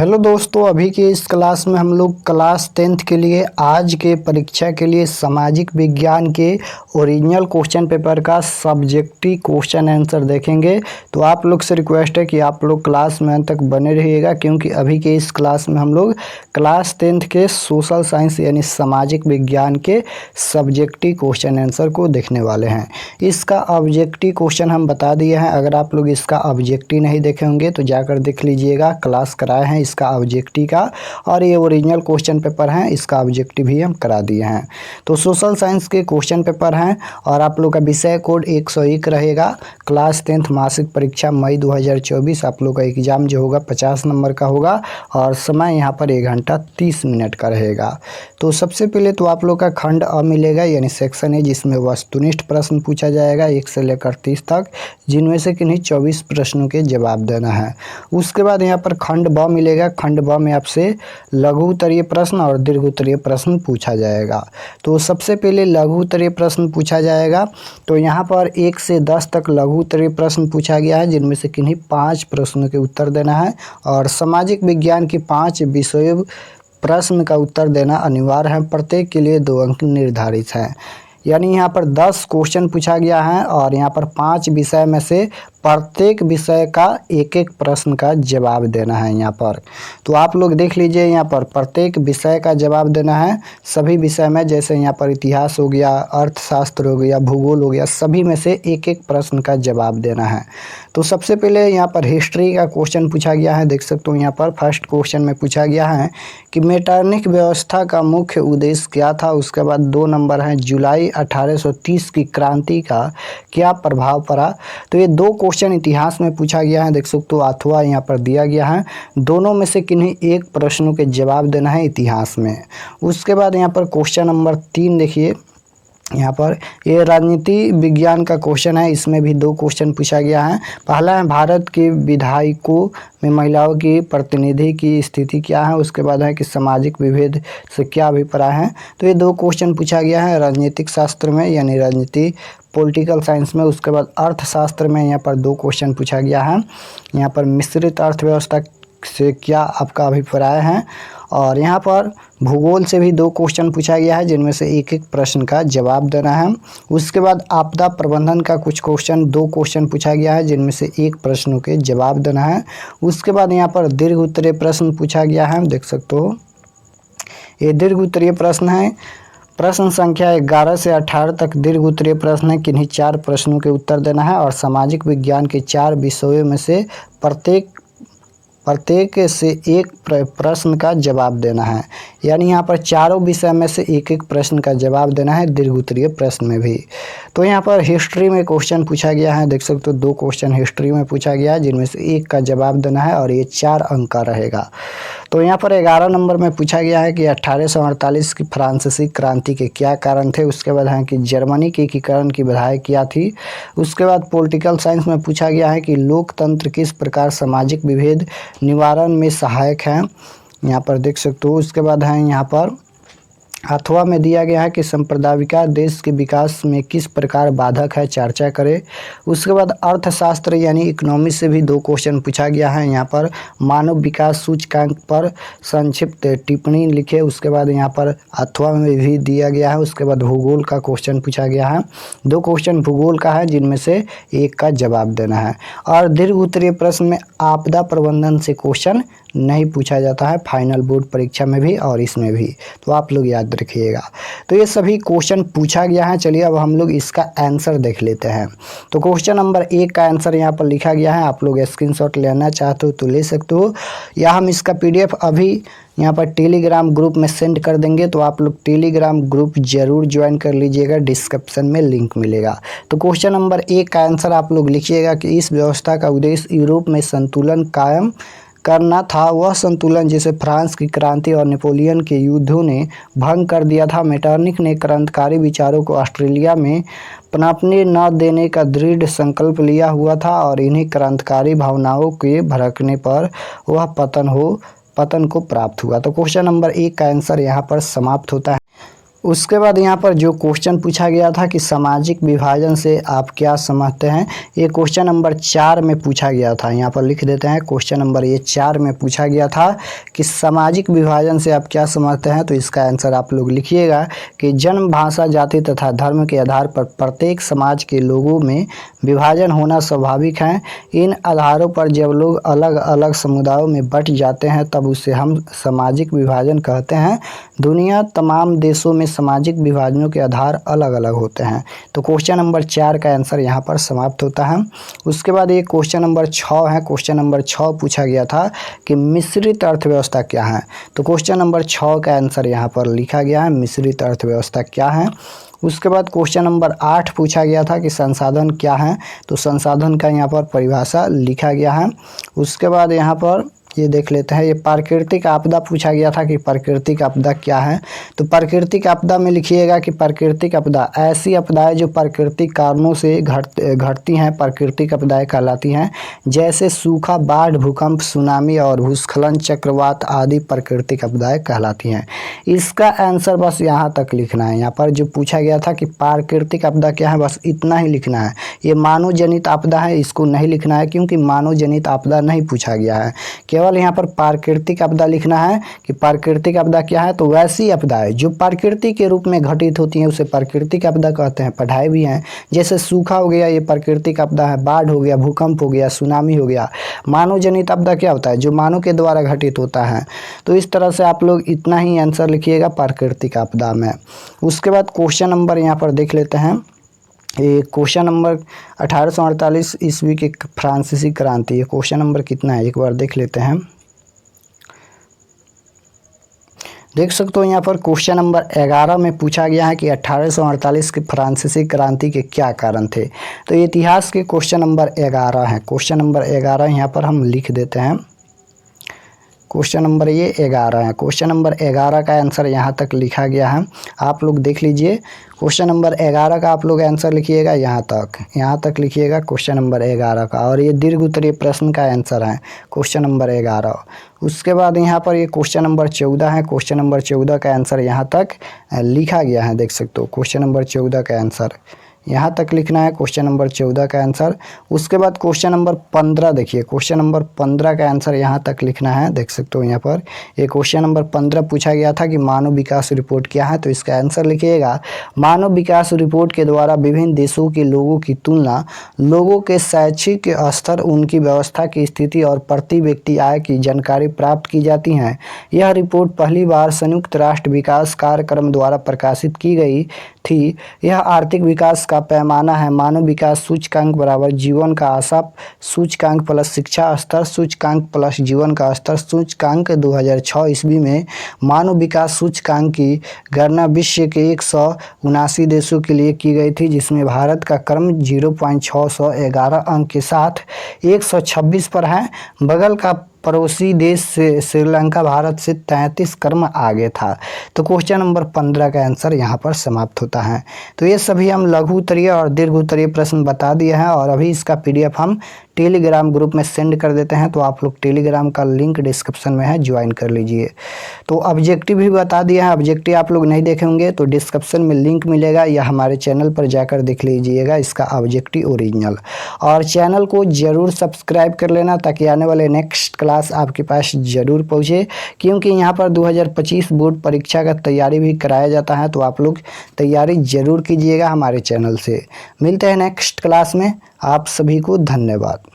Hello दोस्तों, अभी के इस क्लास में हम लोग क्लास 10th के लिए आज के परीक्षा के लिए सामाजिक विज्ञान के ओरिजिनल क्वेश्चन पेपर का सब्जेक्टिव क्वेश्चन आंसर देखेंगे। तो आप लोग से रिक्वेस्ट है कि आप लोग क्लास में अंत तक बने रहिएगा, क्योंकि अभी के इस क्लास में हम लोग क्लास 10th के सोशल साइंस यानी सामाजिक विज्ञान के सब्जेक्टिव क्वेश्चन आंसर को देखने वाले हैं। इसका ऑब्जेक्टिव क्वेश्चन हम बता दिए हैं। अगर आप लोग इसका ऑब्जेक्टिव नहीं देखे होंगे तो जाकर देख लीजिएगा, क्लास कराए हैं इसका ऑब्जेक्टिव का, और ये ओरिजिनल क्वेश्चन पेपर हैं, इसका ऑब्जेक्टिव भी हम करा दिए हैं। तो सोशल साइंस के क्वेश्चन पेपर हैं और आप लोग का विषय कोड 101 रहेगा। क्लास 10th मासिक परीक्षा मई 2024 आप लोग का एग्जाम जो होगा 50 नंबर का होगा और समय यहाँ पर 1 घंटा 30 मिनट का रहेगा। तो सबसे पहले तो आप लोग का खंड अ मिलेगा, यानी सेक्शन है जिसमें वस्तुनिष्ठ प्रश्न पूछा जाएगा 1 से लेकर 30 तक, जिनमें से किन्हीं 24 प्रश्नों के जवाब देना है। उसके बाद यहाँ पर खंड ब मिलेगा। खंड ब में आपसे लघु उत्तरीय प्रश्न और दीर्घ उत्तरीय प्रश्न पूछा जाएगा। तो सबसे पहले लघु उत्तरीय प्रश्न पूछा जाएगा। तो यहाँ पर 1 से 10 तक लघु उत्तरीय प्रश्न पूछा गया है, जिनमें से किन्हीं 5 प्रश्नों के उत्तर देना है और सामाजिक विज्ञान के 5 विषयों प्रश्न का उत्तर देना अनिवार्य है। प्रत्येक के लिए 2 अंक निर्धारित हैं। यानी यहाँ पर 10 क्वेश्चन पूछा गया है और यहाँ पर 5 विषय में से प्रत्येक विषय का एक एक प्रश्न का जवाब देना है यहाँ पर। तो आप लोग देख लीजिए, यहाँ पर प्रत्येक विषय का जवाब देना है सभी विषय में, जैसे यहाँ पर इतिहास हो गया, अर्थशास्त्र हो गया, भूगोल हो गया, सभी में से एक एक प्रश्न का जवाब देना है। तो सबसे पहले यहाँ पर हिस्ट्री का क्वेश्चन पूछा गया है। देख सकते हो यहाँ पर फर्स्ट क्वेश्चन में पूछा गया है कि मेटरनिक व्यवस्था का मुख्य उद्देश्य क्या था। उसके बाद 2 नंबर है जुलाई 1830 की क्रांति का क्या प्रभाव पड़ा। तो ये 2 क्वेश्चन इतिहास में पूछा गया है। देख सकते हो अथवा यहाँ पर दिया गया है, दोनों में से किन्हीं एक प्रश्नों के जवाब देना है इतिहास में। उसके बाद यहाँ पर क्वेश्चन नंबर 3 देखिए, यहाँ पर ये राजनीति विज्ञान का क्वेश्चन है। इसमें भी 2 क्वेश्चन पूछा गया है। पहला है भारत के विधायकों में महिलाओं की प्रतिनिधि की स्थिति क्या है। उसके बाद है कि सामाजिक विभेद से क्या अभिप्राय है। तो ये 2 क्वेश्चन पूछा गया है राजनीतिक शास्त्र में, यानी राजनीति पॉलिटिकल साइंस में। उसके बाद अर्थशास्त्र में यहाँ पर 2 क्वेश्चन पूछा गया है। यहाँ पर मिश्रित अर्थव्यवस्था से क्या आपका अभिप्राय है। और यहाँ पर भूगोल से भी 2 क्वेश्चन पूछा गया है, जिनमें से एक एक प्रश्न का जवाब देना है। उसके बाद आपदा प्रबंधन का कुछ क्वेश्चन 2 क्वेश्चन पूछा गया है, जिनमें से एक प्रश्नों के जवाब देना है। उसके बाद यहाँ पर दीर्घ उत्तरीय प्रश्न पूछा गया है। देख सकते हो ये दीर्घ उत्तरीय प्रश्न है। प्रश्न संख्या 11 से 18 तक दीर्घ उत्तरीय प्रश्न है। किन्हीं 4 प्रश्नों के उत्तर देना है और सामाजिक विज्ञान के 4 विषयों में से प्रत्येक से एक प्रश्न का जवाब देना है। यानी यहाँ पर चारों विषय में से एक एक प्रश्न का जवाब देना है दीर्घ उत्तरीय प्रश्न में भी। तो यहाँ पर हिस्ट्री में क्वेश्चन पूछा गया है। देख सकते हो 2 क्वेश्चन हिस्ट्री में पूछा गया है, जिनमें से एक का जवाब देना है और ये 4 अंक का रहेगा। तो यहाँ पर 11 नंबर में पूछा गया है कि 1848 की फ्रांसीसी क्रांति के क्या कारण थे। उसके बाद है कि जर्मनी के एकीकरण की बधाई क्या थी। उसके बाद पॉलिटिकल साइंस में पूछा गया है कि लोकतंत्र किस प्रकार सामाजिक विभेद निवारण में सहायक है। यहाँ पर देख सकते हो। उसके बाद है यहाँ पर अथवा में दिया गया है कि संप्रदायिका देश के विकास में किस प्रकार बाधक है, चर्चा करें। उसके बाद अर्थशास्त्र यानी इकोनॉमी से भी 2 क्वेश्चन पूछा गया है। यहाँ पर मानव विकास सूचकांक पर संक्षिप्त टिप्पणी लिखे। उसके बाद यहाँ पर अथवा में भी दिया गया है। उसके बाद भूगोल का क्वेश्चन पूछा गया है। 2 क्वेश्चन भूगोल का है, जिनमें से एक का जवाब देना है। और दीर्घ उत्तरीय प्रश्न में आपदा प्रबंधन से क्वेश्चन नहीं पूछा जाता है, फाइनल बोर्ड परीक्षा में भी और इसमें भी, तो आप लोग याद रखिएगा। तो ये सभी क्वेश्चन पूछा गया है। चलिए अब हम लोग इसका आंसर देख लेते हैं। तो क्वेश्चन नंबर 1 का आंसर यहाँ पर लिखा गया है। आप लोग स्क्रीनशॉट लेना चाहते हो तो ले सकते हो, या हम इसका PDF अभी यहाँ पर टेलीग्राम ग्रुप में सेंड कर देंगे। तो आप लोग टेलीग्राम ग्रुप जरूर ज्वाइन कर लीजिएगा, डिस्क्रिप्शन में लिंक मिलेगा। तो क्वेश्चन नंबर 1 का आंसर आप लोग लिखिएगा कि इस व्यवस्था का उद्देश्य यूरोप में संतुलन कायम करना था। वह संतुलन जिसे फ्रांस की क्रांति और नेपोलियन के युद्धों ने भंग कर दिया था। मेटरनिक ने क्रांतिकारी विचारों को ऑस्ट्रेलिया में पनपने न देने का दृढ़ संकल्प लिया हुआ था और इन्हीं क्रांतिकारी भावनाओं के भड़कने पर वह पतन को प्राप्त हुआ। तो क्वेश्चन नंबर 1 का आंसर यहाँ पर समाप्त होता है। उसके बाद यहाँ पर जो क्वेश्चन पूछा गया था कि सामाजिक विभाजन से आप क्या समझते हैं, ये क्वेश्चन नंबर 4 में पूछा गया था। यहाँ पर लिख देते हैं क्वेश्चन नंबर ये 4 में पूछा गया था कि सामाजिक विभाजन से आप क्या समझते हैं। तो इसका आंसर आप लोग लिखिएगा कि जन्म, भाषा, जाति तथा धर्म के आधार पर प्रत्येक समाज के लोगों में विभाजन होना स्वाभाविक है। इन आधारों पर जब लोग अलग अलग समुदायों में बंट जाते हैं तब उसे हम सामाजिक विभाजन कहते हैं। दुनिया तमाम देशों में सामाजिक विभाजनों के आधार अलग अलग होते हैं। तो क्वेश्चन नंबर 4 का आंसर यहाँ पर समाप्त होता है। उसके बाद ये क्वेश्चन नंबर 6 है। क्वेश्चन नंबर 6 पूछा गया था कि मिश्रित अर्थव्यवस्था क्या है। तो क्वेश्चन नंबर 6 का आंसर यहाँ पर लिखा गया है, मिश्रित अर्थव्यवस्था क्या है। उसके बाद क्वेश्चन नंबर 8 पूछा गया था कि संसाधन क्या है। तो संसाधन का यहाँ पर परिभाषा लिखा गया है। उसके बाद यहाँ पर ये देख लेते हैं, ये प्राकृतिक आपदा पूछा गया था कि प्राकृतिक आपदा क्या है। तो प्राकृतिक आपदा में लिखिएगा कि प्राकृतिक आपदा ऐसी आपदाएं जो प्राकृतिक कारणों से घटती हैं, प्राकृतिक आपदाएं कहलाती हैं। जैसे सूखा, बाढ़, भूकंप, सुनामी और भूस्खलन, चक्रवात आदि प्राकृतिक आपदाएं कहलाती हैं। इसका आंसर बस यहाँ तक लिखना है। यहाँ पर जो पूछा गया था कि प्राकृतिक आपदा क्या है, बस इतना ही लिखना है। ये मानव जनित आपदा है, इसको नहीं लिखना है क्योंकि मानव जनित आपदा नहीं पूछा गया है। केवल यहाँ पर प्राकृतिक आपदा लिखना है कि प्राकृतिक आपदा क्या है। तो वैसी आपदाएं जो प्रकृति के रूप में घटित होती हैं उसे प्राकृतिक आपदा कहते हैं। पढ़ाए भी हैं, जैसे सूखा हो गया ये प्राकृतिक आपदा है, बाढ़ हो गया, भूकंप हो गया, सुनामी हो गया। मानव जनित आपदा क्या होता है, जो मानव के द्वारा घटित होता है। तो इस तरह से आप लोग इतना ही आंसर लिखिएगा प्राकृतिक आपदा में। उसके बाद क्वेश्चन नंबर यहाँ पर देख लेते हैं। ये क्वेश्चन नंबर 1848 ईस्वी की फ्रांसीसी क्रांति, ये क्वेश्चन नंबर कितना है एक बार देख लेते हैं। देख सकते हो यहाँ पर क्वेश्चन नंबर 11 में पूछा गया है कि 1848 की फ्रांसीसी क्रांति के क्या कारण थे। तो इतिहास के क्वेश्चन नंबर 11 है। क्वेश्चन नंबर 11 यहाँ पर हम लिख देते हैं। क्वेश्चन नंबर ये 11 है। क्वेश्चन नंबर 11 का आंसर यहाँ तक लिखा गया है, आप लोग देख लीजिए। क्वेश्चन नंबर 11 का आप लोग आंसर लिखिएगा यहाँ तक लिखिएगा क्वेश्चन नंबर 11 का। और ये दीर्घ उत्तरीय प्रश्न का आंसर है क्वेश्चन नंबर 11। उसके बाद यहाँ पर ये क्वेश्चन नंबर 14 है। क्वेश्चन नंबर 14 का आंसर यहाँ तक लिखा गया है, देख सकते हो। क्वेश्चन नंबर 14 का आंसर यहाँ तक लिखना है, क्वेश्चन नंबर 14 का आंसर। उसके बाद क्वेश्चन नंबर 15 देखिए, क्वेश्चन नंबर 15 का आंसर यहाँ तक लिखना है, देख सकते हो। यहाँ पर ये क्वेश्चन नंबर 15 पूछा गया था कि मानव विकास रिपोर्ट क्या है। तो इसका आंसर लिखिएगा, मानव विकास रिपोर्ट के द्वारा विभिन्न देशों के लोगों की तुलना, लोगों के शैक्षिक स्तर, उनकी व्यवस्था की स्थिति और प्रति व्यक्ति आय की जानकारी प्राप्त की जाती है। यह रिपोर्ट पहली बार संयुक्त राष्ट्र विकास कार्यक्रम द्वारा प्रकाशित की गई थी। यह आर्थिक विकास का पैमाना है। मानव विकास सूचकांक बराबर जीवन का आशा सूचकांक प्लस शिक्षा स्तर सूचकांक प्लस जीवन का स्तर सूचकांक। 2006 ईस्वी में मानव विकास सूचकांक की गणना विश्व के 179 देशों के लिए की गई थी, जिसमें भारत का क्रम 0.611 अंक के साथ 126 पर है। बगल का पड़ोसी देश से श्रीलंका भारत से 33 क्रम आगे था। तो क्वेश्चन नंबर 15 का आंसर यहाँ पर समाप्त होता है। तो ये सभी हम लघु उत्तरीय और दीर्घ उत्तरीय प्रश्न बता दिए हैं और अभी इसका PDF हम टेलीग्राम ग्रुप में सेंड कर देते हैं। तो आप लोग टेलीग्राम का लिंक डिस्क्रिप्शन में है, ज्वाइन कर लीजिए। तो ऑब्जेक्टिव भी बता दिया है, ऑब्जेक्टिव आप लोग नहीं देखे होंगे तो डिस्क्रिप्शन में लिंक मिलेगा या हमारे चैनल पर जाकर देख लीजिएगा इसका ऑब्जेक्टिव ओरिजिनल। और चैनल को ज़रूर सब्सक्राइब कर लेना ताकि आने वाले नेक्स्ट क्लास आपके पास ज़रूर पहुँचे, क्योंकि यहाँ पर 2025 बोर्ड परीक्षा का तैयारी भी कराया जाता है। तो आप लोग तैयारी ज़रूर कीजिएगा हमारे चैनल से। मिलते हैं नेक्स्ट क्लास में, आप सभी को धन्यवाद।